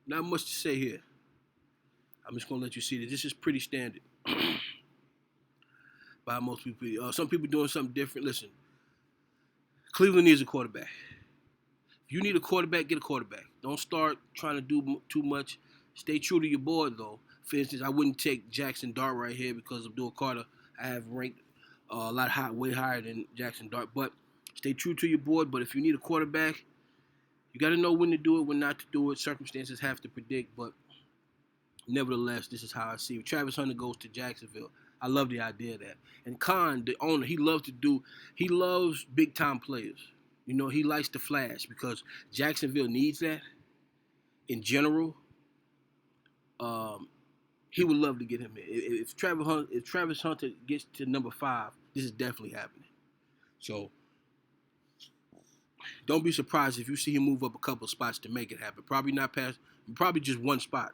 Not much to say here. I'm just gonna let you see that this is pretty standard by most people. Some people doing something different. Listen, Cleveland needs a quarterback. If you need a quarterback, get a quarterback. Don't start trying to do too much. Stay true to your board, though. For instance, I wouldn't take Jackson Dart right here because Abdul Carter I have ranked a lot high, way higher than Jackson Dart. But stay true to your board. But if you need a quarterback, you got to know when to do it, when not to do it. Circumstances have to predict, but nevertheless, this is how I see it. Travis Hunter goes to Jacksonville. I love the idea of that. And Khan, the owner, he loves big time players. You know, he likes to flash because Jacksonville needs that in general. Um, he would love to get him in. If Travis Hunter gets to number 5, this is definitely happening. So don't be surprised if you see him move up a couple of spots to make it happen. Probably not past, probably just one spot.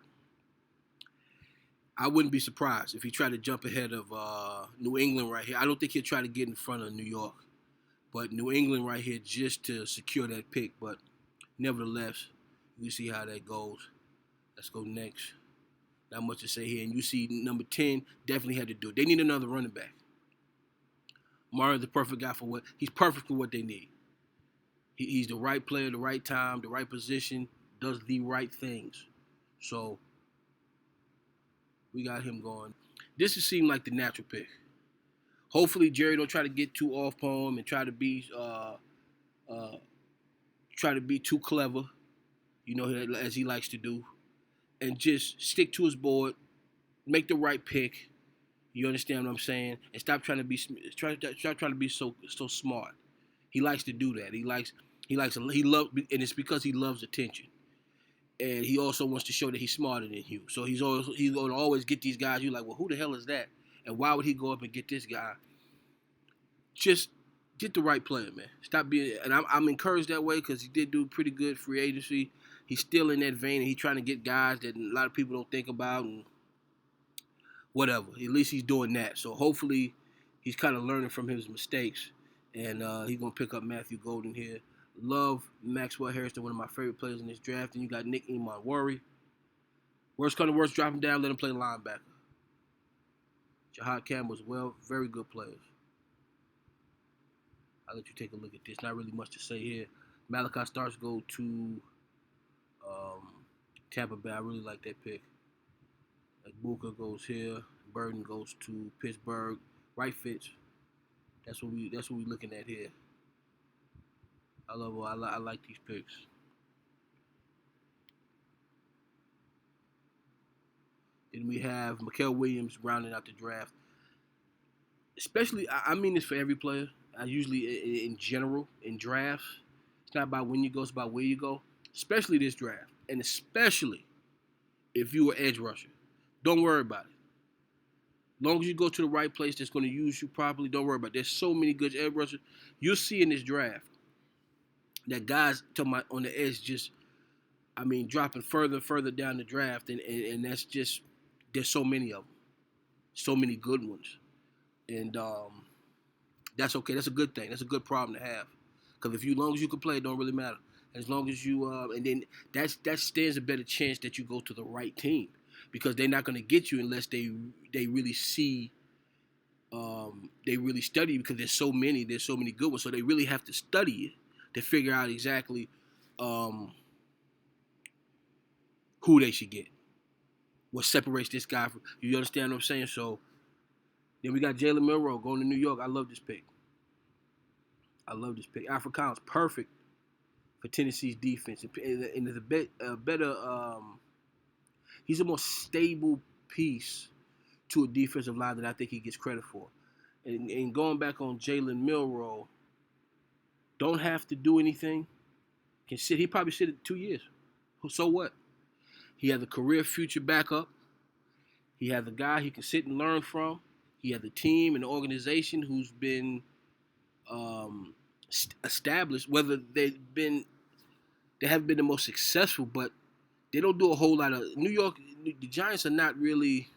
I wouldn't be surprised if he tried to jump ahead of New England right here. I don't think he'll try to get in front of New York, but New England right here just to secure that pick. But nevertheless, we see how that goes. Let's go next. Not much to say here. And you see number 10 definitely had to do it. They need another running back. Mario's the perfect guy for what he's perfect for what they need. He's the right player, the right time, the right position, does the right things. So we got him going. This has seemed like the natural pick. Hopefully Jerry don't try to get too off on him and try to be too clever, you know, as he likes to do, and just stick to his board, make the right pick. You understand what I'm saying? And stop trying to be so smart. He likes to do that. He loves, and it's because he loves attention. And he also wants to show that he's smarter than you. So he's going to always get these guys. You're like, well, who the hell is that? And why would he go up and get this guy? Just get the right player, man. Stop being. And I'm encouraged that way because he did do pretty good free agency. He's still in that vein, and he's trying to get guys that a lot of people don't think about and whatever. At least he's doing that. So hopefully he's kind of learning from his mistakes, and he's going to pick up Matthew Golden here. Love Maxwell Harrison, one of my favorite players in this draft. And you got Nick Iman. Worst come to worst, drop him down, let him play linebacker. Jahad Campbell as well, very good players. I'll let you take a look at this. Not really much to say here. Malachi Starks go to Tampa Bay. I really like that pick. Like Booker goes here. Burden goes to Pittsburgh. Right fits. That's what we looking at here. I like these picks. Then we have Mikael Williams rounding out the draft. Especially, I mean this for every player. I usually, in general, in drafts, it's not about when you go, it's about where you go. Especially this draft. And especially if you're an edge rusher. Don't worry about it. As long as you go to the right place that's going to use you properly, don't worry about it. There's so many good edge rushers. You'll see in this draft that guys on the edge just, dropping further and further down the draft. And that's just, there's so many of them. So many good ones. And that's okay. That's a good thing. That's a good problem to have. Because as long as you can play, it don't really matter. As long as you, and then that stands a better chance that you go to the right team. Because they're not going to get you unless they really see, they really study, because there's so many good ones. So they really have to study it to figure out exactly who they should get. What separates this guy from, you understand what I'm saying? So then we got Jalen Milroe going to New York. I love this pick. Afrikaans, perfect for Tennessee's defense. And is a better, he's a more stable piece to a defensive line than I think he gets credit for. And going back on Jalen Milroe, don't have to do anything. Can sit. He probably sit it 2 years. So what? He has a career future backup. He has a guy he can sit and learn from. He has a team and an organization who's been established. Whether they haven't been the most successful, but they don't do a whole lot of. New York, the Giants are not really.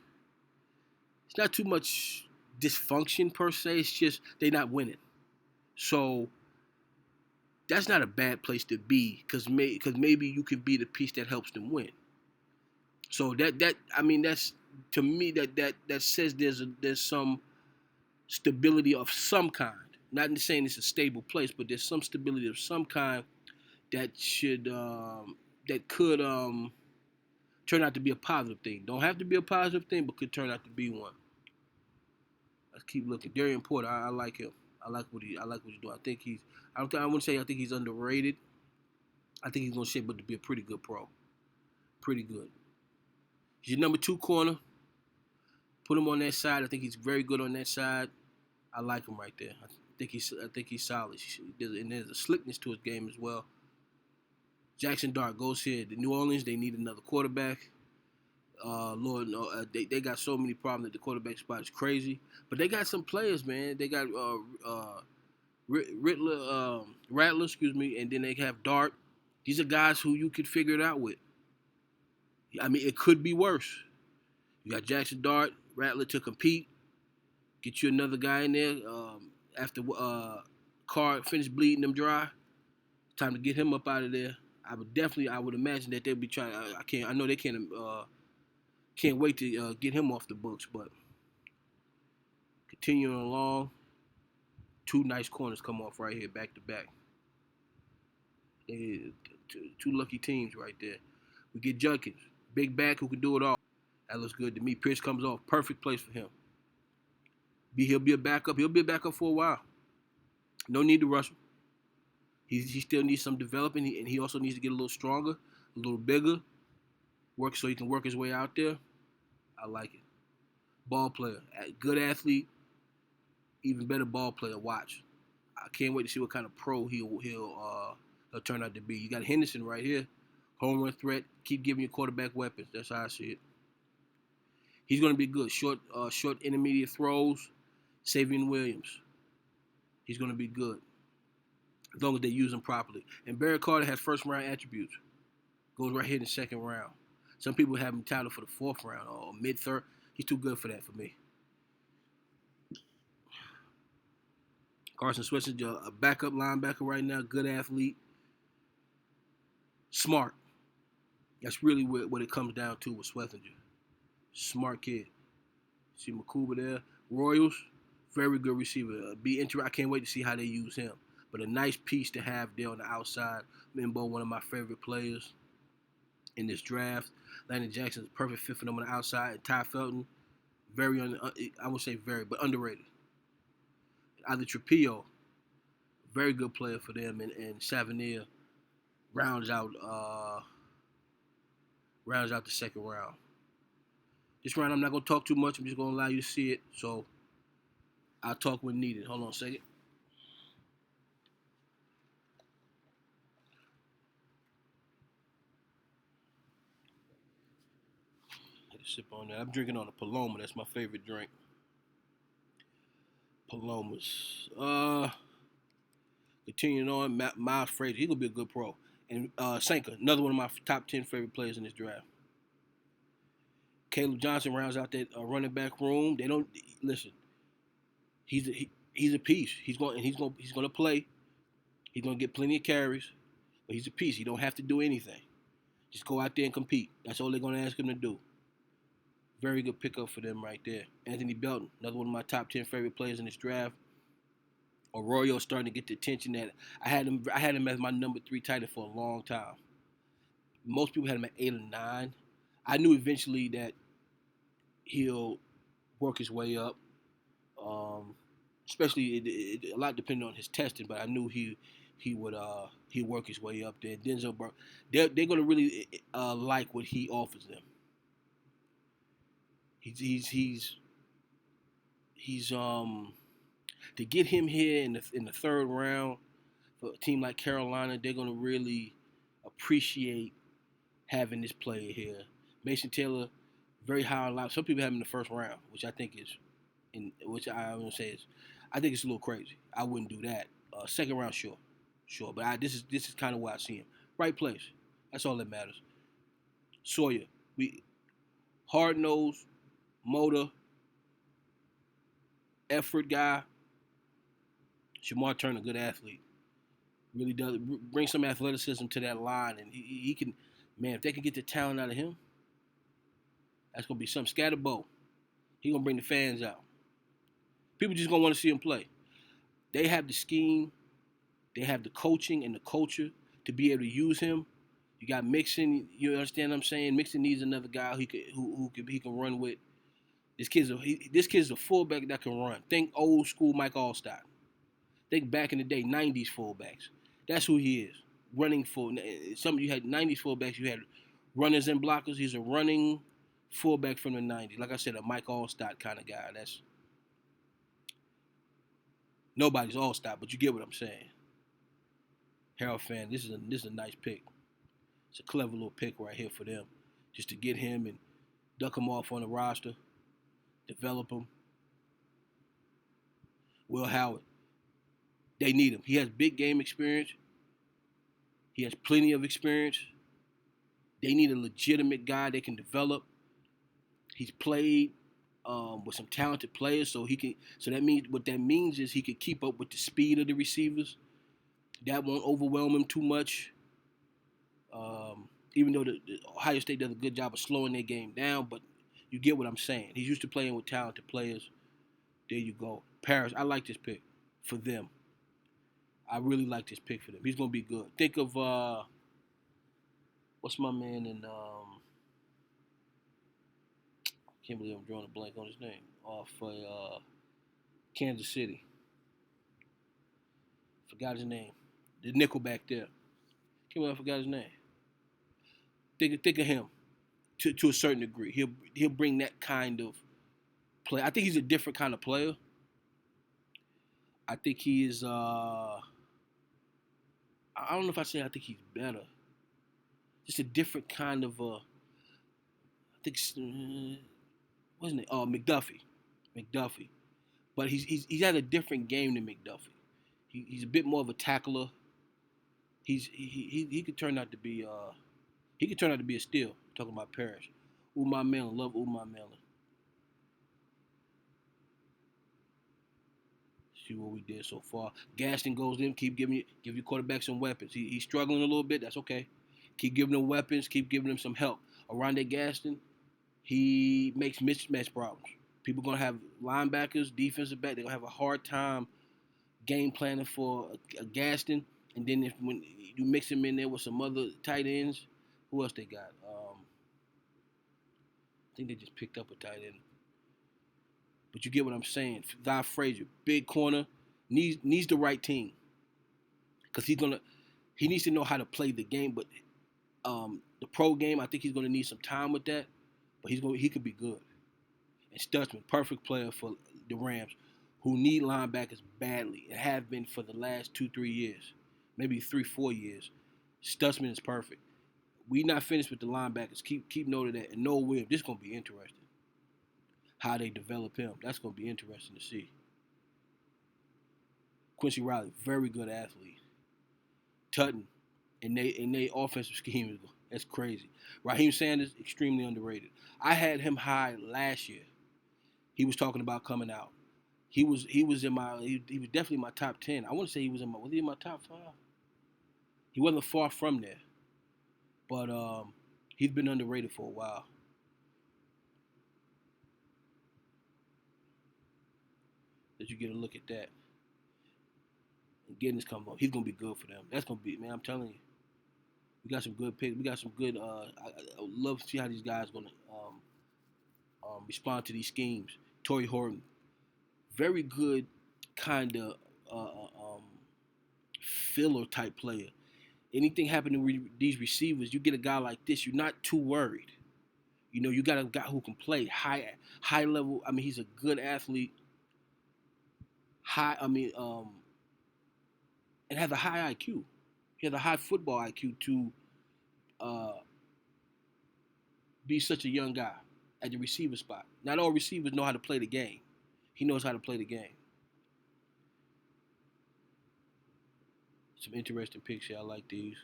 It's not too much dysfunction per se. It's just they're not winning. So that's not a bad place to be, because maybe you can be the piece that helps them win. So that's to me that says there's some stability of some kind. Not saying it's a stable place, but there's some stability of some kind that should that could turn out to be a positive thing. Don't have to be a positive thing, but could turn out to be one. Let's keep looking. Darian Porter, I like him. I like what he's doing. I think he's. I wouldn't say I think he's underrated. I think he's gonna shape up to be a pretty good pro. Pretty good. He's your number 2 corner. Put him on that side. I think he's very good on that side. I like him right there. I think he's solid. And there's a slickness to his game as well. Jackson Dart goes here. The New Orleans, they need another quarterback. Lord, no, they got so many problems at the quarterback spot. It's crazy. But they got some players, man. They got Rattler, excuse me, and then they have Dart. These are guys who you could figure it out with. I mean, it could be worse. You got Jackson Dart, Rattler to compete. Get you another guy in there after Carr finished bleeding them dry. Time to get him up out of there. I would imagine that they'll be trying. I know they can't wait to get him off the books. But continuing along, 2 nice corners come off right here, back to back. Two lucky teams right there. We get Junkins, big back who can do it all. That looks good to me. Pierce comes off, perfect place for him. He'll be a backup. He'll be a backup for a while. No need to rush him. He still needs some development, and he also needs to get a little stronger, a little bigger, work so he can work his way out there. I like it. Ball player, good athlete, even better ball player. Watch. I can't wait to see what kind of pro he'll turn out to be. You got Henderson right here, home run threat. Keep giving your quarterback weapons. That's how I see it. He's going to be good. Short intermediate throws. Savion Williams. He's going to be good as long as they use him properly. And Barrett Carter has first-round attributes. Goes right here in the second round. Some people have him touted for the 4th round or mid-third. He's too good for that for me. Carson Switzer, a backup linebacker right now, good athlete. Smart. That's really what it comes down to with Swethinger. Smart kid. See Makuba there. Royals, very good receiver. I can't wait to see how they use him. But a nice piece to have there on the outside. Mimbo, one of my favorite players in this draft. Landon Jackson's a perfect fit for them on the outside. And Ty Felton, I won't say very, but underrated. Either Trapillo, very good player for them, and Savinier rounds out the second round. This round I'm not gonna talk too much. I'm just gonna allow you to see it. So I'll talk when needed. Hold on a second. Had to sip on that. I'm drinking on a Paloma. That's my favorite drink. Palomas. Continuing on, Miles Frazier. He's gonna be a good pro. And Sanka, another one of my top 10 favorite players in this draft. Caleb Johnson rounds out that running back room. They don't listen. He's a piece. He's going to play. He's going to get plenty of carries, but he's a piece. He don't have to do anything. Just go out there and compete. That's all they're going to ask him to do. Very good pickup for them right there. Anthony Belton, another one of my top 10 favorite players in this draft. Arroyo starting to get the attention that I had him as my number 3 tight end for a long time. Most people had him at 8 or 9. I knew eventually that he'll work his way up. Especially a lot depending on his testing, but I knew he would work his way up there. Denzel Burke, they're going to really like what he offers them. He's to get him here in the 3rd round for a team like Carolina, they're going to really appreciate having this player here. Mason Taylor, very high on life. Some people have him in the 1st round, which I think is, I think it's a little crazy. I wouldn't do that. 2nd round, sure. But this is kind of where I see him. Right place. That's all that matters. Sawyer, hard nose, motor, effort guy. Shamar Turner, good athlete. Really does bring some athleticism to that line, and he can, man, if they can get the talent out of him, That's gonna be some scatterbo. He gonna bring the fans out. People just gonna want to see him play. They have the scheme, they have the coaching and the culture to be able to use him. You got Mixon. You understand what I'm saying? Mixon needs another guy he can run with. This kid's a fullback that can run. Think old school Mike Allstott. Think back in the day, '90s fullbacks. That's who he is. Running full. Some you had '90s fullbacks. You had runners and blockers. He's a running fullback from the '90s. Like I said, a Mike Allstott kind of guy. That's nobody's Allstott, but you get what I'm saying. Harold fan, this is a nice pick. It's a clever little pick right here for them, just to get him and duck him off on the roster, develop him. Will Howard, they need him. He has big game experience. He has plenty of experience. They need a legitimate guy they can develop. He's played with some talented players, so he can. So that means what that means is he can keep up with the speed of the receivers. That won't overwhelm him too much. Even though the Ohio State does a good job of slowing their game down, but you get what I'm saying. He's used to playing with talented players. There you go. Paris, I like this pick for them. I really like this pick for them. He's gonna be good. Think of what's my man in I can't believe I'm drawing a blank on his name. For Kansas City. Forgot his name. The nickel back there. Can't believe I forgot his name. Think of him to a certain degree. He'll bring that kind of play. I think he's a different kind of player. I think he is. I don't know if I say I think he's better. Just a different kind of. I think wasn't it? McDuffie. McDuffie. But he's had a different game than McDuffie. He's a bit more of a tackler. He could turn out to be he could turn out to be a steal. Talking about Parrish. Umar Mellon, love Umar Mellon. See what we did so far. Gaston goes in, give your quarterback some weapons. He's struggling a little bit. That's okay. Keep giving them weapons. Keep giving them some help. Aronde Gaston, he makes mismatch problems. People gonna have linebackers, defensive back. They're gonna have a hard time game planning for a Gaston. And then when you mix him in there with some other tight ends, who else they got? I think they just picked up a tight end. But you get what I'm saying. Guy Frazier, big corner, needs the right team. Because he needs to know how to play the game. But the pro game, I think he's gonna need some time with that. But he could be good. And Stutzman, perfect player for the Rams, who need linebackers badly and have been for the last 2-3 years, maybe 3-4 years. Stutzman is perfect. We not finished with the linebackers. Keep note of that. And Noah Williams, this is gonna be interesting. How they develop him. That's gonna be interesting to see. Quincy Riley, very good athlete. Tutton, and they offensive scheme, that's crazy. Raheem Sanders, extremely underrated. I had him high last year. He was talking about coming out. He was definitely my top 10. I want to say was he in my top 5? He wasn't far from there. But he's been underrated for a while. That you get a look at that. And getting this coming up. He's gonna be good for them. That's gonna be, man, I'm telling you. We got some good picks. We got some good I would love to see how these guys gonna respond to these schemes. Torrey Horton, very good kind of filler type player. Anything happening with these receivers, you get a guy like this, you're not too worried. You know, you got a guy who can play high level. I mean, he's a good athlete. And has a high IQ. He has a high football IQ to be such a young guy at the receiver spot. Not all receivers know how to play the game. He knows how to play the game. Some interesting picks here. I like these.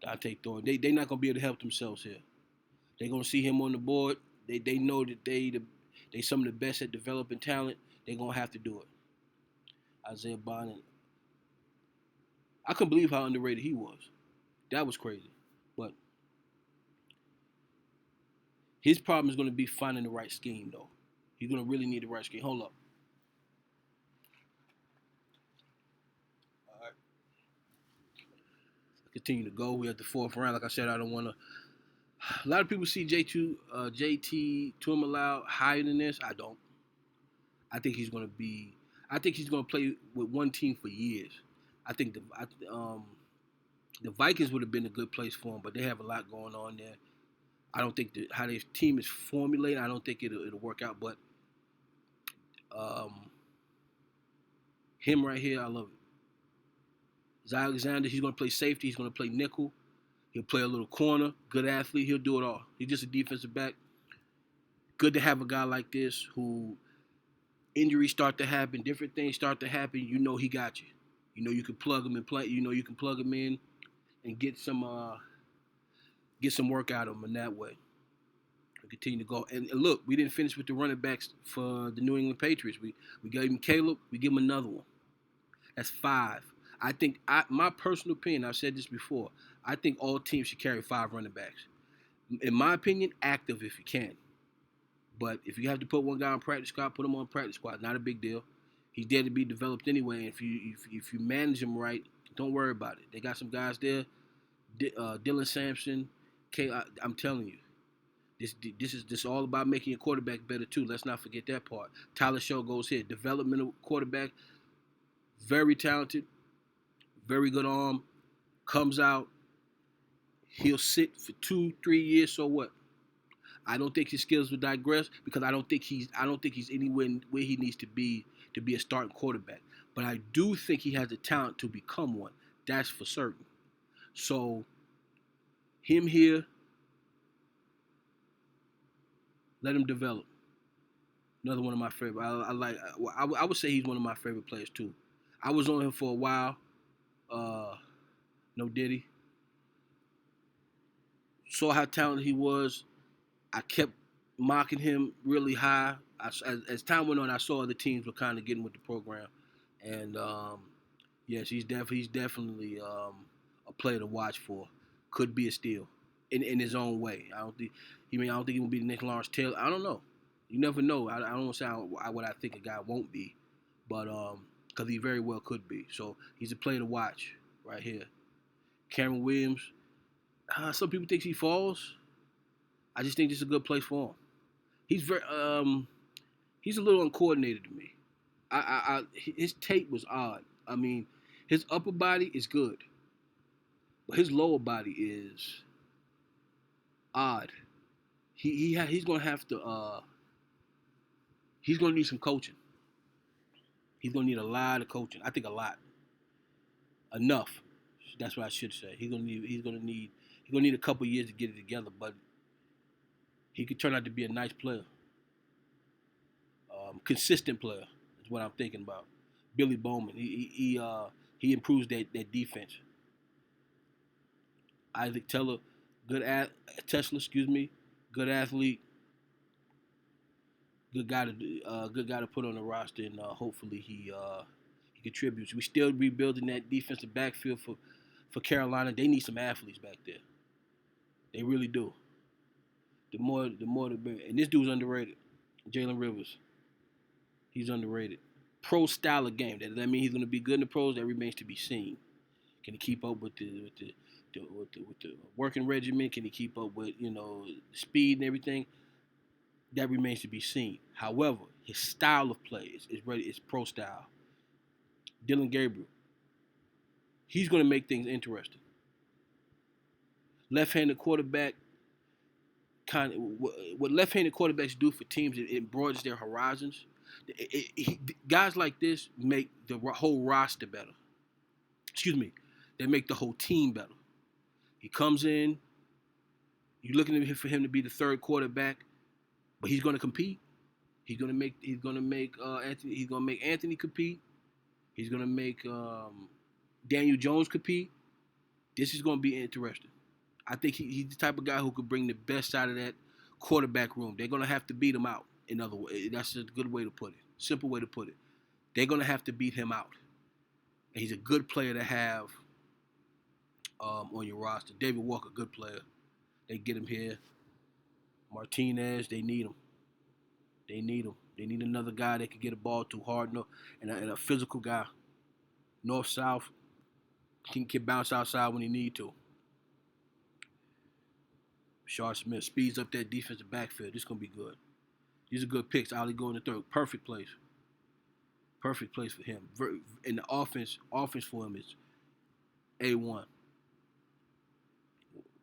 Dante Thornton. They're not going to be able to help themselves here. They're going to see him on the board. They know that they some of the best at developing talent. They're going to have to do it. Isaiah Bond. I couldn't believe how underrated he was. That was crazy. But His problem is going to be finding the right scheme, though. He's going to really need the right scheme. Hold up. All right. Continue to go. We at the fourth round. Like I said, I don't want to. A lot of people see JT Tuimoloau higher than this. I don't. I think he's going to be. I think he's going to play with one team for years. I think the Vikings would have been a good place for him, but they have a lot going on there. I don't think how their team is formulated, I don't think it'll work out. But um, him right here, I love it. Zy Alexander, he's going to play safety. He's going to play nickel. He'll play a little corner. Good athlete. He'll do it all. He's just a defensive back. Good to have a guy like this who injuries start to happen, different things start to happen. You know he got you. You know you can plug him and play. You know you can plug him in and get some work out of him in that way. We continue to go. And look, we didn't finish with the running backs for the New England Patriots. We gave him Caleb. We give him another one. That's 5. I think my personal opinion, I've said this before, I think all teams should carry 5 running backs. In my opinion, active if you can. But if you have to put one guy on practice squad, put him on practice squad. Not a big deal. He's there to be developed anyway. And if you manage him right, don't worry about it. They got some guys there. Dylan Sampson. I'm telling you, this is all about making your quarterback better too. Let's not forget that part. Tyler Show goes here. Developmental quarterback. Very talented. Very good arm. Comes out. He'll sit for 2-3 years. So what? I don't think his skills will digress because I don't think he's anywhere where he needs to be a starting quarterback. But I do think he has the talent to become one. That's for certain. So him here, let him develop. Another one of my favorite. I would say he's one of my favorite players too. I was on him for a while. No Diddy. Saw how talented he was. I kept mocking him really high. As time went on, I saw other teams were kind of getting with the program, and yes, he's definitely a player to watch for. Could be a steal in his own way. I don't think he will be the next Lawrence Taylor. I don't know. You never know. I don't say what I think a guy won't be, but because he very well could be. So he's a player to watch right here. Cameron Williams. Some people think he falls. I just think this is a good place for him. He's a little uncoordinated to me. His tape was odd. I mean, his upper body is good, but his lower body is odd. He's gonna have to. He's gonna need some coaching. He's gonna need a lot of coaching. I think a lot, enough. That's what I should say. He's gonna need a couple years to get it together, but he could turn out to be a nice player. Consistent player is what I'm thinking about. Billy Bowman. He improves that defense. Isaac Teller, good athlete, good guy to put on the roster, and hopefully he contributes. We still rebuilding that defensive backfield for Carolina. They need some athletes back there. They really do. The more the better. And this dude's underrated. Jalen Rivers. He's underrated. Pro style of game. Does that mean he's going to be good in the pros? That remains to be seen. Can he keep up with the working regimen? Can he keep up with the speed and everything? That remains to be seen. However, his style of play is ready. It's pro style. Dylan Gabriel. He's going to make things interesting. Left-handed quarterback. Kind of what left-handed quarterbacks do for teams, it broadens their horizons. Guys like this make the whole roster better. Excuse me, they make the whole team better. He comes in, you're looking for him to be the third quarterback, but he's going to compete. He's going to make Anthony compete. He's going to make Daniel Jones compete. This is going to be interesting. I think he's the type of guy who could bring the best out of that quarterback room. They're going to have to beat him out. In other words, that's a good way to put it. Simple way to put it. They're going to have to beat him out. And he's a good player to have on your roster. David Walker, good player. They get him here. Martinez, they need him. They need him. They need another guy that can get a ball to hard and a physical guy. North south can bounce outside when he need to. Shaw Smith speeds up that defensive backfield. This is gonna be good. These are good picks. Ali go in the third. Perfect place. Perfect place for him. And the offense for him is A1.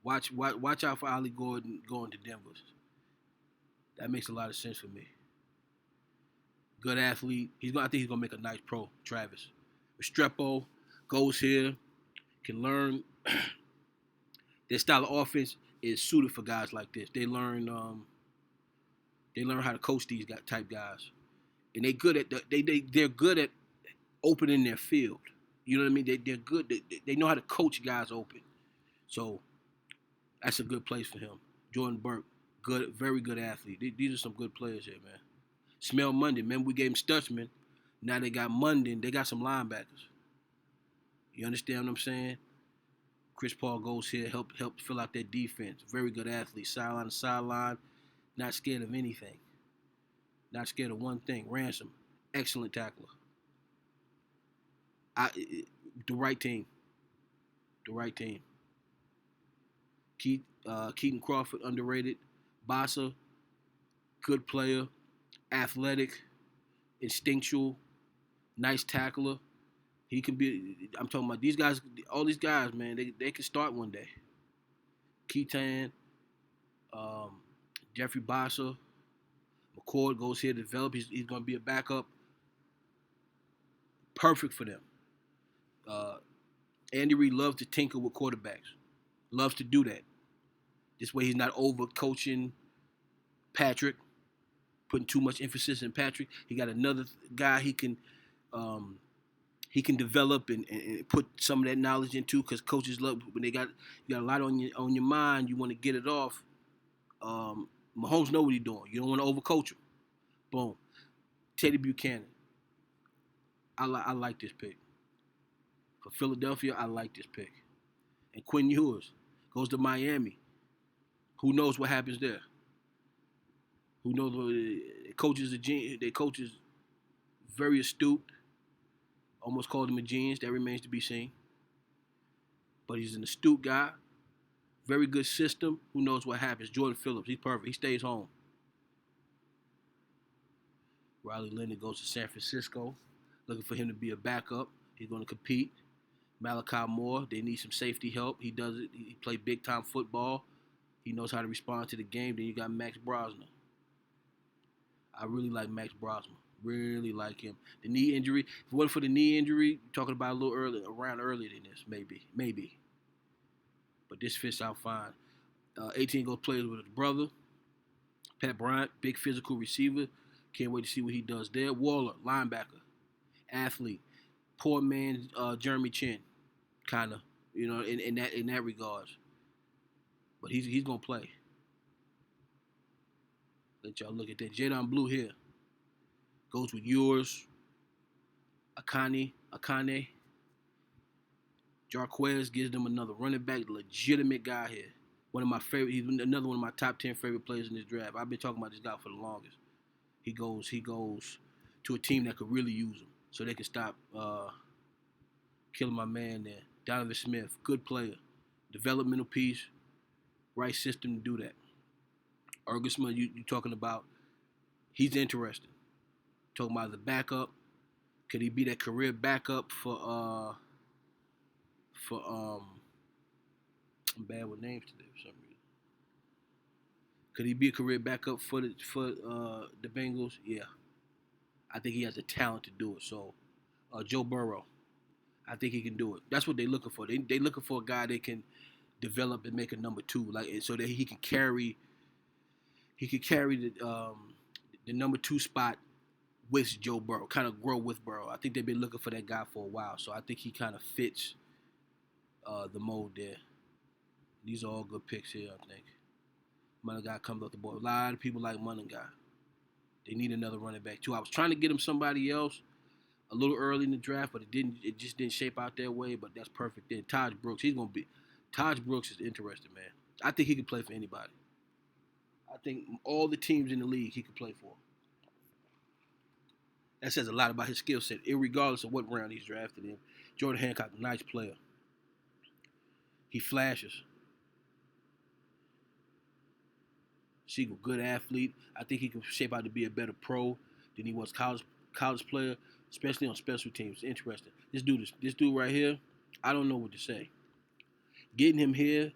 Watch out for Ali Gordon going to Denver. That makes a lot of sense for me. Good athlete. I think he's gonna make a nice pro. Travis Restrepo goes here, can learn. Their style of offense is suited for guys like this. They learn how to coach these type guys, and they're good at opening their field. You know what I mean? They're good. They know how to coach guys open. So that's a good place for him. Jordan Burke, good, very good athlete. These are some good players here, man. Smell Monday. Remember we gave him Stutzman. Now they got Monday. They got some linebackers. You understand what I'm saying? Chris Paul goes here, help fill out that defense. Very good athlete. Sideline to sideline. Not scared of anything. Not scared of one thing. Ransom. Excellent tackler. The right team. The right team. Keaton Crawford, underrated. Bossa, good player. Athletic. Instinctual. Nice tackler. He can be. I'm talking about these guys. All these guys, man. They can start one day. Keaton, Jeffrey Bossa, McCord goes here to develop. He's going to be a backup. Perfect for them. Andy Reid loves to tinker with quarterbacks. Loves to do that. This way he's not over coaching Patrick, putting too much emphasis in Patrick. He got another guy he can develop and put some of that knowledge into, because coaches love when you got a lot on your mind. You want to get it off. Mahomes know what he's doing. You don't want to overcoach him. Boom. Teddy Buchanan. I like this pick. For Philadelphia, I like this pick. And Quinn Ewers goes to Miami. Who knows what happens there? Who knows? Their coach is very astute. Almost called him a genius. That remains to be seen. But he's an astute guy. Very good system. Who knows what happens? Jordan Phillips. He's perfect. He stays home. Riley Leonard goes to San Francisco. Looking for him to be a backup. He's going to compete. Malachi Moore. They need some safety help. He does it. He played big-time football. He knows how to respond to the game. Then you got Max Brosnan. I really like Max Brosnan. Really like him. The knee injury. If it wasn't for the knee injury, talking about a little earlier than this, maybe. But this fits out fine. 18 goes plays with his brother. Pat Bryant, big physical receiver. Can't wait to see what he does there. Waller, linebacker, athlete. Poor man, Jeremy Chin, kind of, in that regards. But he's gonna play. Let y'all look at that. Jadon Blue here. Goes with yours. Akane. Jarquez gives them another running back, legitimate guy here. One of my favorite. He's another one of my top 10 favorite players in this draft. I've been talking about this guy for the longest. He goes to a team that could really use him, so they can stop killing my man there. Donovan Smith, good player, developmental piece, right system to do that. Ergusman, you talking about? He's interesting. Talking about the backup. Could he be that career backup for I'm bad with names today for some reason. Could he be a career backup for the Bengals? Yeah. I think he has the talent to do it. So, Joe Burrow, I think he can do it. That's what they're looking for. They looking for a guy that can develop and make a number two, so that he can carry the number two spot with Joe Burrow, kind of grow with Burrow. I think they've been looking for that guy for a while, so I think he kind of fits the mold there. These are all good picks here, I think. Munninga comes off the board. A lot of people like Munninga. They need another running back too. I was trying to get him somebody else a little early in the draft, but it just didn't shape out that way. But that's perfect. Then Taj Brooks, Taj Brooks is interesting, man. I think he can play for anybody. I I think all the teams in the league he could play for. That says a lot about his skill set, regardless of what round he's drafted in. Jordan Hancock, nice player. He flashes. Siegel, good athlete. I think he can shape out to be a better pro than he was college player, especially on special teams. Interesting. This dude right here, I don't know what to say. Getting him here,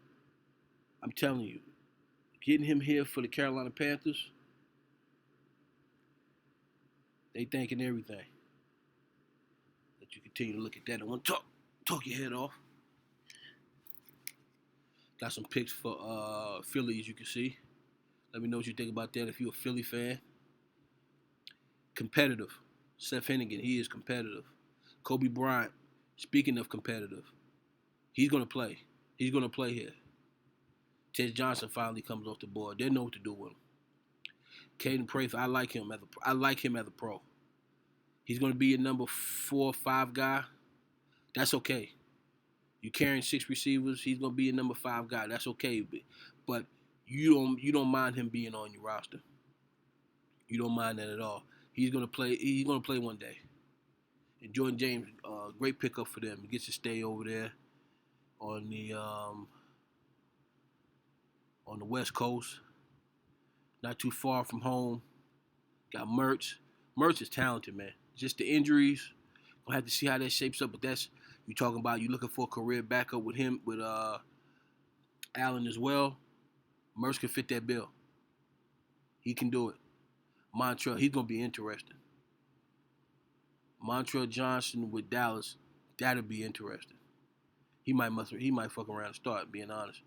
I'm telling you, getting him here for the Carolina Panthers, they thinking everything. Let you continue to look at that. I want to talk your head off. Got some picks for Philly, as you can see. Let me know what you think about that if you're a Philly fan. Competitive. Seth Hennigan, he is competitive. Kobe Bryant, speaking of competitive, he's going to play. He's going to play here. Ted Johnson finally comes off the board. They know what to do with him. Caden Prather, I like him as a pro. He's going to be a number 4 or 5 guy. That's okay. You're carrying 6 receivers. He's going to be a number 5 guy. That's okay. But you don't mind him being on your roster. You don't mind that at all. He's going to play. He's going to play one day. And Jordan James, great pickup for them. He gets to stay over there on the West Coast, not too far from home. Got Mertz. Mertz is talented, man. Just the injuries. We'll have to see how that shapes up. But that's you talking about. You looking for a career backup with him, with Allen as well. Mertz can fit that bill. He can do it. Montrell, he's gonna be interesting. Montrell Johnson with Dallas, that'll be interesting. He might fuck around and start. Being honest,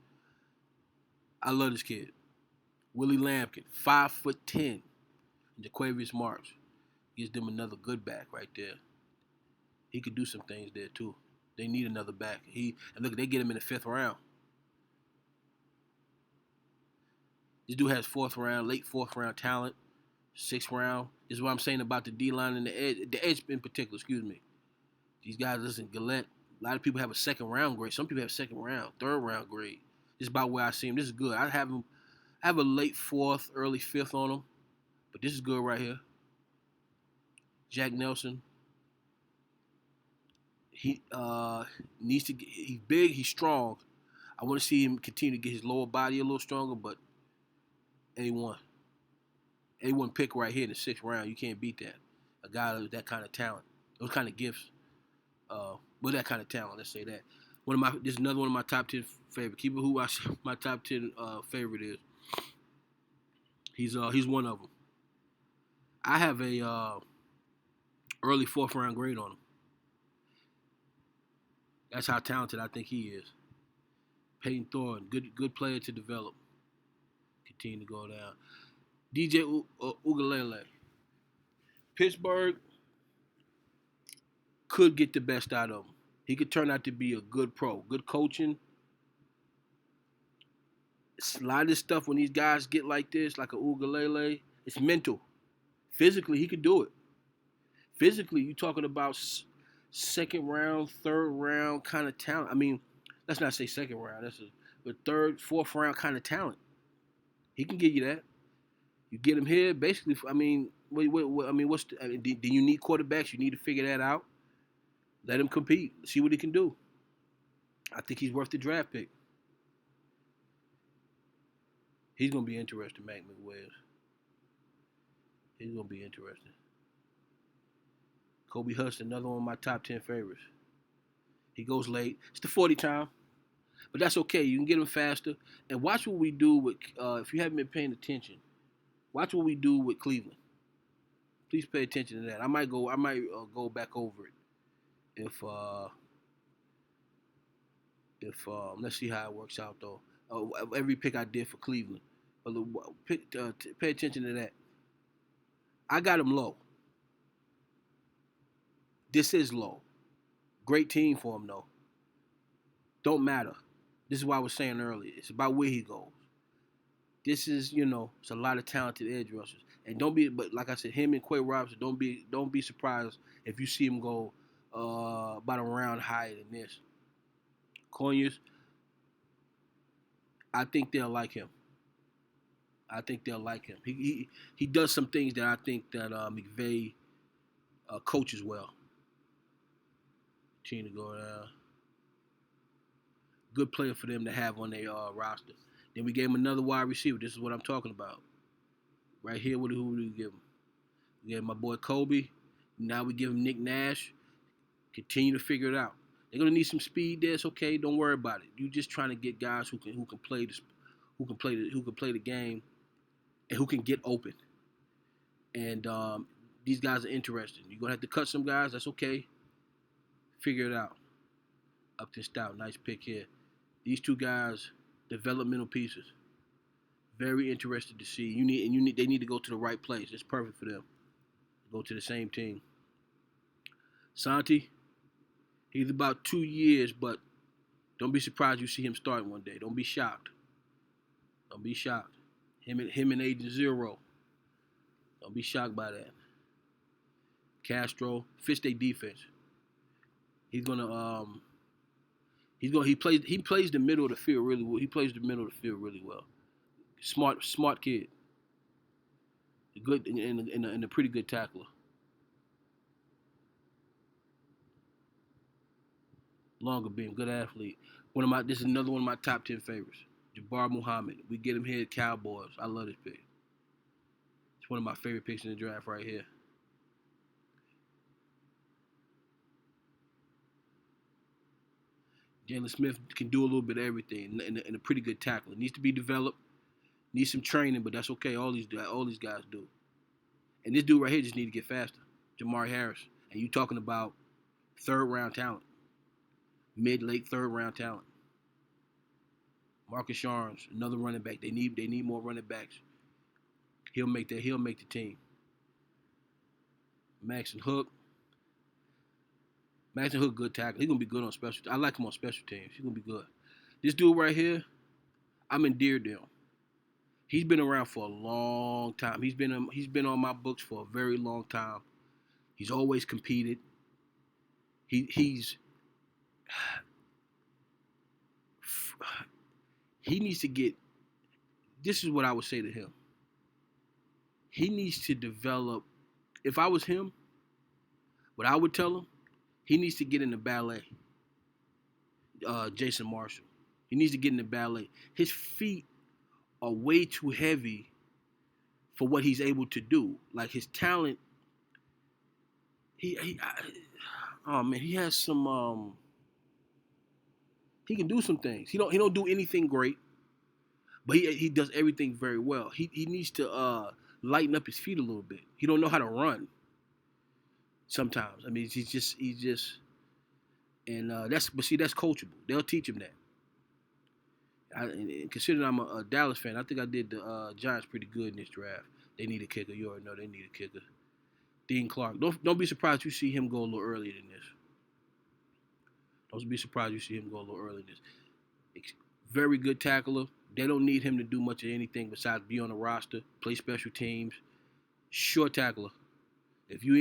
I love this kid. Willie Lampkin, 5'10", and Jaquavius Marks gives them another good back right there. He could do some things there too. They need another back. And look, they get him in the 5th round. This dude has 4th round, late 4th round talent. 6th round. This is what I'm saying about the D-line and the edge in particular, excuse me. These guys, listen, Gillette, a lot of people have a 2nd round grade. Some people have 2nd round, 3rd round grade. This is about where I see him. This is good. I have a late 4th, early 5th on him. But this is good right here. Jack Nelson. He needs to get, he's big, he's strong. I want to see him continue to get his lower body a little stronger, but A1 pick right here in the 6th round. You can't beat that. A guy with that kind of talent, those kind of gifts, with that kind of talent. Let's say that. This is another one of my top 10 favorite. Keep it who my top 10 favorite is. He's one of them. I have a early 4th round grade on him. That's how talented I think he is. Peyton Thorne, good player to develop. Continue to go down. DJ Ugalele. Pittsburgh could get the best out of him. He could turn out to be a good pro. Good coaching. A lot of this stuff when these guys get like this, like a Ugalele, it's mental. Physically, he could do it. Physically, you're talking about 2nd round, 3rd round kind of talent. I mean, let's not say 2nd round. But 3rd, 4th round kind of talent. He can give you that. You get him here, basically. I mean, do you need quarterbacks? You need to figure that out. Let him compete. See what he can do. I think he's worth the draft pick. He's gonna be interesting, Mac McWilliams. He's gonna be interesting. Kobe Hudson, another one of my top 10 favorites. He goes late. It's the 40 time. But that's okay. You can get him faster. And watch what we do with, if you haven't been paying attention, watch what we do with Cleveland. Please pay attention to that. I might go back over it. If let's see how it works out though. Every pick I did for Cleveland. Pay attention to that. I got him low. This is low. Great team for him though. Don't matter. This is what I was saying earlier. It's about where he goes. This is, it's a lot of talented edge rushers. And but like I said, him and Quay Robinson, don't be surprised if you see him go about a round higher than this. Conyers, I think they'll like him. I think they'll like him. He does some things that I think that McVay coaches well. Team to go down. Good player for them to have on their roster. Then we gave him another wide receiver. This is what I'm talking about. Right here, who do we give him? We gave him my boy Kobe. Now we give him Nick Nash. Continue to figure it out. They're gonna need some speed there. It's okay. Don't worry about it. You just trying to get guys who can play the game and who can get open. And these guys are interesting. You're gonna have to cut some guys. That's okay. Figure it out. Upton Stout, nice pick here. These two guys, developmental pieces. Very interested to see. They need to go to the right place. It's perfect for them. Go to the same team. Santi, he's about 2 years, but don't be surprised you see him start one day. Don't be shocked. Don't be shocked. Him and Agent Zero. Don't be shocked by that. Castro fits their defense. He plays the middle of the field really well. He plays the middle of the field really well. Smart kid. Good and a pretty good tackler. Longer beam, good athlete. This is another one of my top 10 favorites. Jabbar Muhammad. We get him here at Cowboys. I love this pick. It's one of my favorite picks in the draft right here. Jalen Smith can do a little bit of everything and a pretty good tackler. Needs to be developed. Needs some training, but that's okay. All these guys do. And this dude right here just need to get faster. Jamar Harris. And you talking about third-round talent. Mid-late third-round talent. Marcus Sharns, another running back. They need more running backs. He'll make the team. Maxon Hook, good tackle. He's gonna be good on special. I like him on special teams. He's gonna be good. This dude right here, I'm endeared to him. He's been around for a long time. He's been on my books for a very long time. He's always competed. He needs to get. This is what I would say to him. He needs to develop. If I was him, what I would tell him, he needs to get in the ballet. Jason Marshall. He needs to get in the ballet. His feet are way too heavy for what he's able to do. Like his talent, he has some. He can do some things. He don't do anything great, but he does everything very well. He needs to lighten up his feet a little bit. He don't know how to run. Sometimes, I mean, he's just, and that's coachable. They'll teach him that. And considering I'm a Dallas fan, I think I did the Giants pretty good in this draft. They need a kicker. You already know they need a kicker. Dean Clark. Don't be surprised you see him go a little earlier than this. Don't be surprised you see him go a little earlier than this. Very good tackler. They don't need him to do much of anything besides be on the roster, play special teams. Short tackler. If you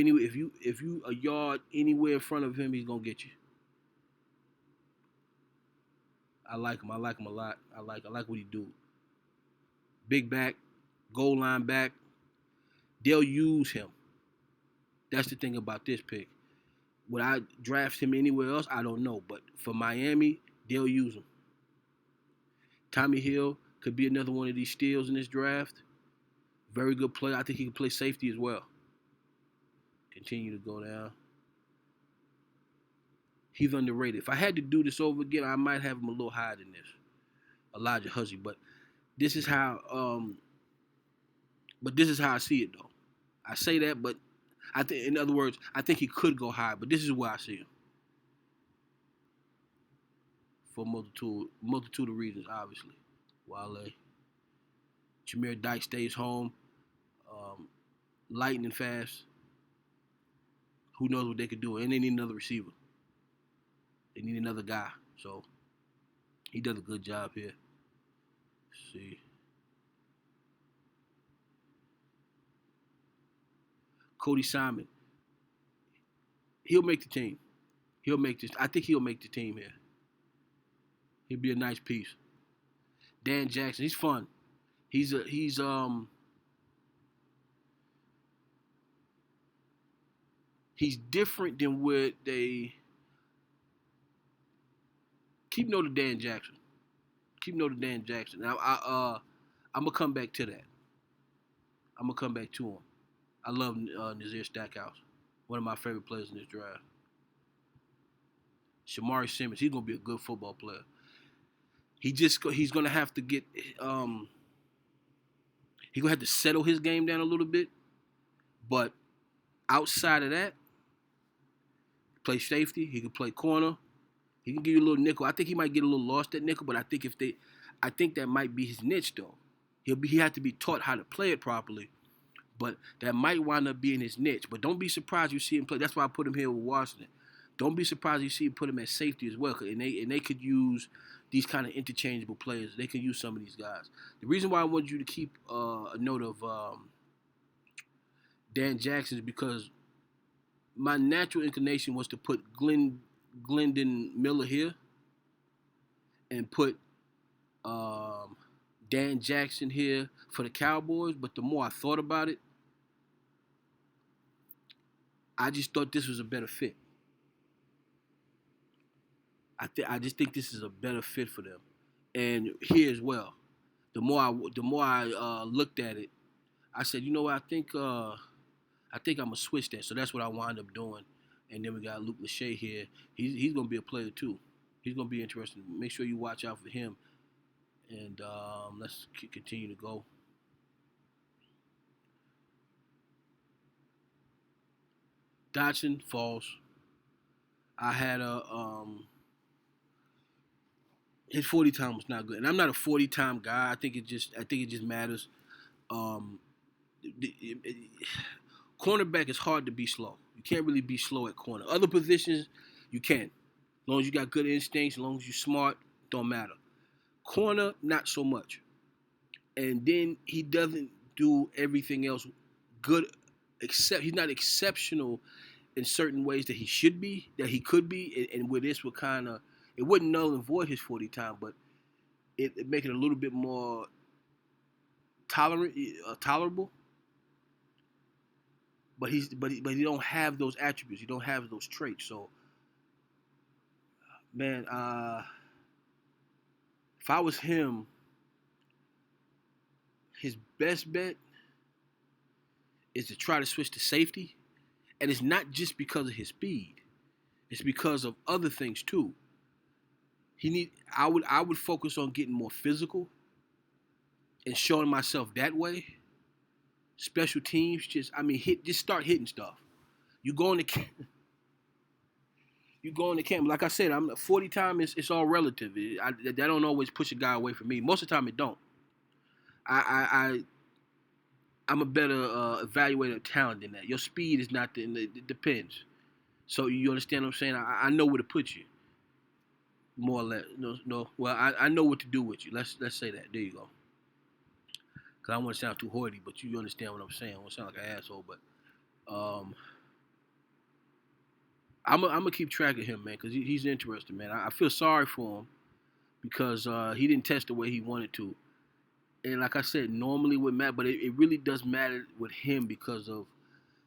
a yard anywhere in front of him, he's gonna get you. I like him. I like him a lot. I like what he do. Big back, goal line back. They'll use him. That's the thing about this pick. Would I draft him anywhere else? I don't know. But for Miami, they'll use him. Tommy Hill could be another one of these steals in this draft. Very good player. I think he can play safety as well. Continue to go down. He's underrated. If I had to do this over again, I might have him a little higher than this. Elijah Huzzy. But this is how I see it though. I say that, but I think, in other words, I think he could go high, but this is where I see him. For a multitude of reasons, obviously. Wale. Jameer Dyke stays home. Lightning fast. Who knows what they could do? And they need another receiver. They need another guy. So he does a good job here. Let's see. Cody Simon. He'll make the team. I think he'll make the team here. He'll be a nice piece. Dan Jackson, he's fun. He's different than what they keep Notre Dame Jackson. Keep Notre Dame Jackson. Now I'm gonna come back to that. I'm gonna come back to him. I love Nazir Stackhouse, one of my favorite players in this draft. Shamari Simmons, he's gonna be a good football player. He's gonna have to get he's gonna have to settle his game down a little bit, but outside of that, play safety. He can play corner. He can give you a little nickel. I think he might get a little lost at nickel, but I think that might be his niche though. He had to be taught how to play it properly, but that might wind up being his niche. But don't be surprised you see him play. That's why I put him here with Washington. Don't be surprised you see him put him at safety as well, and they could use these kind of interchangeable players. They can use some of these guys. The reason why I wanted you to keep a note of Dan Jackson is because my natural inclination was to put Glendon Miller here and put Dan Jackson here for the Cowboys, but the more I thought about it, I just thought this was a better fit. I just think this is a better fit for them, and here as well. The more I looked at it, I said, you know what, I think I'm gonna switch that. So that's what I wound up doing. And then we got Luke Lachey here. He's gonna be a player too. He's gonna be interesting. Make sure you watch out for him. And let's continue to go. Dodson falls. I had his 40 time was not good, and I'm not a 40 time guy. I think it just matters. Um, cornerback is hard to be slow. You can't really be slow at corner. Other positions, you can. As long as you got good instincts, as long as you're smart, don't matter. Corner, not so much. And then he doesn't do everything else good, except he's not exceptional in certain ways that he should be, that he could be, and where this would kind of, it wouldn't null and void his 40 time, but it make it a little bit more tolerable. But he don't have those attributes. He don't have those traits. So, man, if I was him, his best bet is to try to switch to safety, and it's not just because of his speed. It's because of other things too. I would focus on getting more physical and showing myself that way. Special teams, just start hitting stuff. You go in the camp. You go in the camp. Like I said, 40 time it's all relative. That don't always push a guy away from me. Most of the time it don't. I'm a better evaluator of talent than that. Your speed is not it depends. So you understand what I'm saying? I know where to put you. More or less. No. Well, I know what to do with you. Let's say that. There you go. Cause I don't want to sound too hoity, but you understand what I'm saying. I don't want to sound like an asshole, but I'm gonna keep track of him, man, because he's interesting, man. I feel sorry for him because he didn't test the way he wanted to. And like I said, normally with Matt, but it really does matter with him because of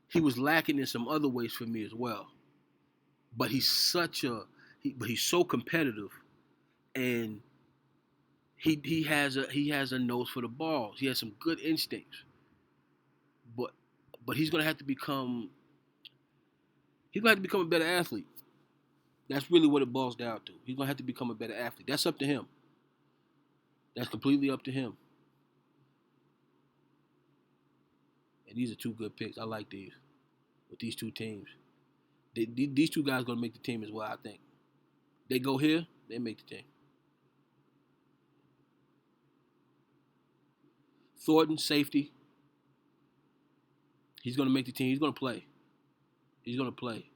he was lacking in some other ways for me as well. But he's so competitive, and he has a nose for the ball. He has some good instincts, but he's gonna have to become a better athlete. That's really what it boils down to. He's gonna have to become a better athlete. That's up to him. That's completely up to him. And these are two good picks. I like these with these two teams. These two guys are gonna make the team as well. I think they go here, they make the team. Thornton, safety. He's gonna make the team. He's gonna play. He's gonna play.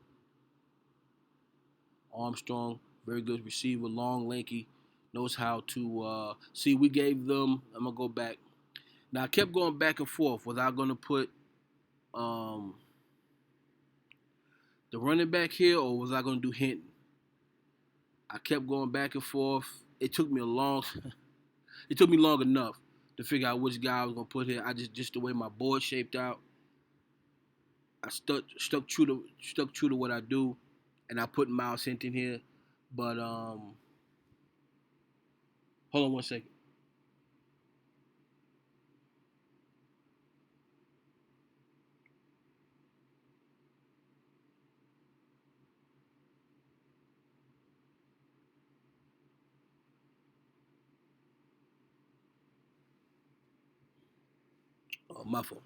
Armstrong, very good receiver, long, lanky, knows how to see. We gave them. I'm gonna go back. Now I kept going back and forth. Was I gonna put the running back here, or was I gonna do Hinton? I kept going back and forth. It took me long enough to figure out which guy I was gonna put here. I just the way my board shaped out, I stuck true to what I do, and I put Miles Hinton here. But hold on one second. Oh, my fault.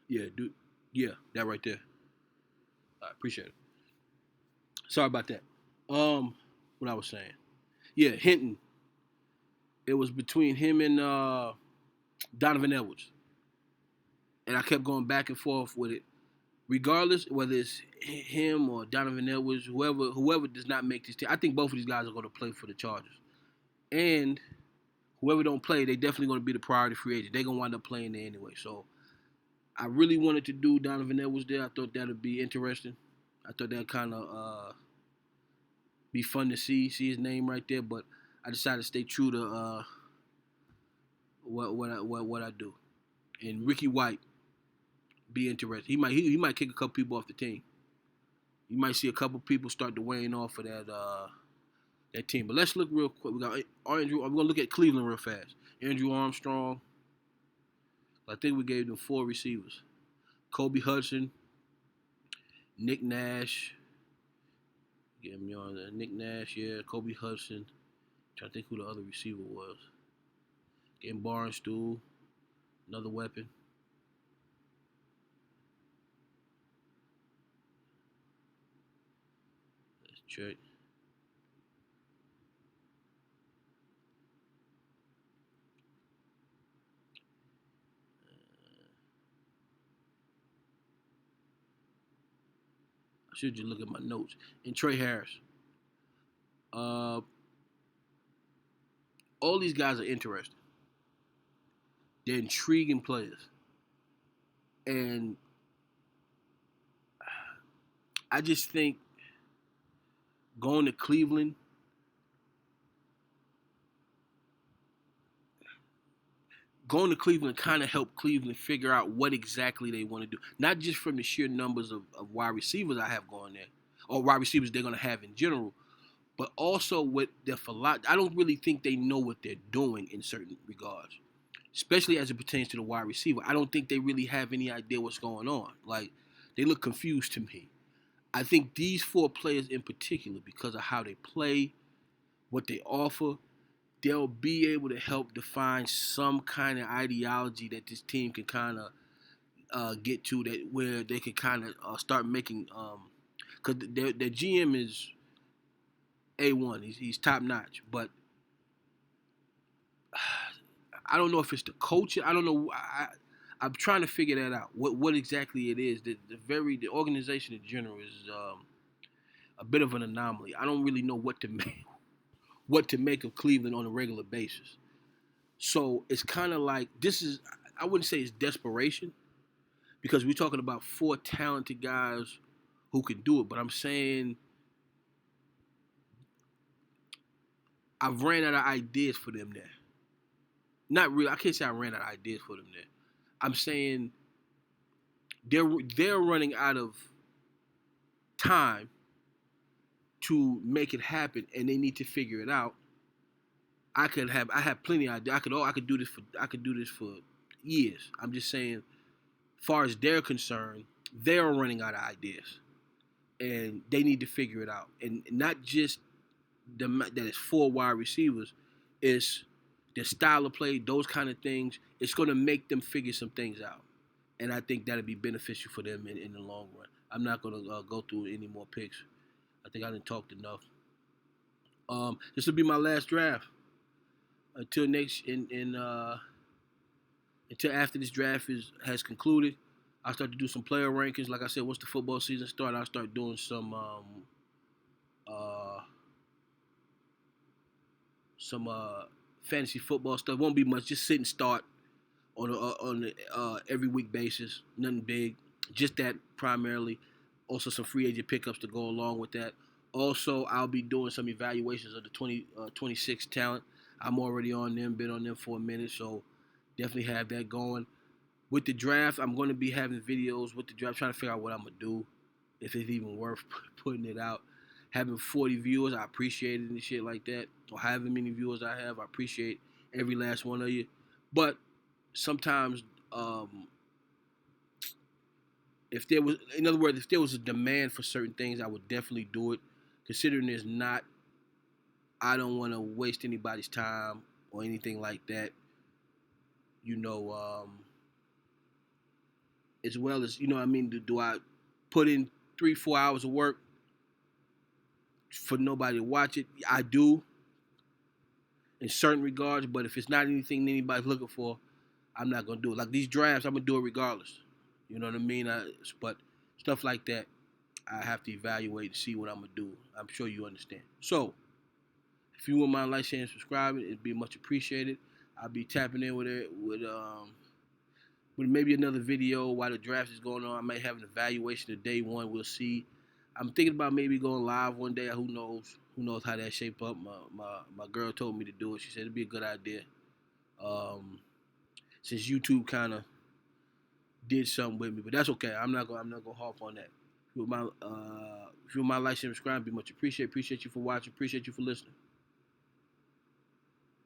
Yeah, dude. Yeah, that right there. I appreciate it. Sorry about that. What I was saying. Yeah, Hinton. It was between him and Donovan Edwards, and I kept going back and forth with it. Regardless whether it's him or Donovan Edwards, whoever does not make this team, I think both of these guys are going to play for the Chargers. And whoever don't play, they definitely going to be the priority free agent. They're going to wind up playing there anyway. So I really wanted to do Donovan Edwards there. I thought that would be interesting. I thought that kind of be fun to see his name right there. But I decided to stay true to what I do. And Ricky White, be interested. He might kick a couple people off the team. You might see a couple people start to wane off of that team. But let's look real quick. We got Andrew. I'm gonna look at Cleveland real fast. Andrew Armstrong. I think we gave them 4 receivers. Kobe Hudson, Nick Nash. Get me on that. Nick Nash, yeah. Kobe Hudson. Trying to think who the other receiver was. Getting Barnstool, another weapon. Let's check. I should just look at my notes. And Trey Harris. Uh, all these guys are interesting. They're intriguing players. And I just think going to Cleveland, kind of helped Cleveland figure out what exactly they want to do. Not just from the sheer numbers of wide receivers I have going there, or wide receivers they're going to have in general, but also with their philosophy. I don't really think they know what they're doing in certain regards, especially as it pertains to the wide receiver. I don't think they really have any idea what's going on. Like, they look confused to me. I think these 4 players in particular, because of how they play, what they offer, they'll be able to help define some kind of ideology that this team can kind of get to, that where they can kind of start making, because their GM is A1. He's top notch, but I don't know if it's the coach. I don't know. I'm trying to figure that out. What exactly it is. The organization in general is a bit of an anomaly. I don't really know what to make of Cleveland on a regular basis. So it's kind of like I wouldn't say it's desperation, because we're talking about 4 talented guys who can do it. But I'm saying I've ran out of ideas for them there. Not really. I can't say I ran out of ideas for them there. I'm saying they're running out of time to make it happen, and they need to figure it out. I have plenty of ideas. I could do this for years. I'm just saying, as far as they're concerned, they're running out of ideas, and they need to figure it out. And not just that it's 4 wide receivers, it's their style of play, those kind of things. It's going to make them figure some things out, and I think that'll be beneficial for them in the long run. I'm not going to go through any more picks. I think I done talked enough. This will be my last draft until until after this draft has concluded. I'll start to do some player rankings. Like I said, once the football season starts, I'll start doing uh, some fantasy football stuff. Won't be much. Just sit and start on a every week basis. Nothing big. Just that primarily. Also some free agent pickups to go along with that. Also, I'll be doing some evaluations of the 26 talent. I'm already on them, been on them for a minute, so definitely have that going. With the draft, I'm going to be having videos with the draft, trying to figure out what I'm going to do, if it's even worth putting it out. Having 40 viewers, I appreciate it and shit like that. Or however many viewers I have, I appreciate every last one of you. But sometimes, if there was, in other words, if there was a demand for certain things, I would definitely do it. Considering there's not, I don't want to waste anybody's time or anything like that. You know, as well as, you know what I mean, do I put in 3-4 hours of work for nobody to watch it? I do in certain regards, but if it's not anything anybody's looking for, I'm not gonna do it. Like these drafts, I'm gonna do it regardless. You know what I mean? But stuff like that, I have to evaluate and see what I'm gonna do. I'm sure you understand. So, if you wouldn't mind like, sharing, and subscribing, it'd be much appreciated. I'll be tapping in with it with maybe another video while the draft is going on. I may have an evaluation of day one. We'll see. I'm thinking about maybe going live one day. Who knows? Who knows how that shape up? My girl told me to do it. She said it'd be a good idea. Since YouTube kind of did something with me, but that's okay. I'm not gonna harp on that. If you would mind like, share, subscribe, be much appreciated. Appreciate you for watching. Appreciate you for listening.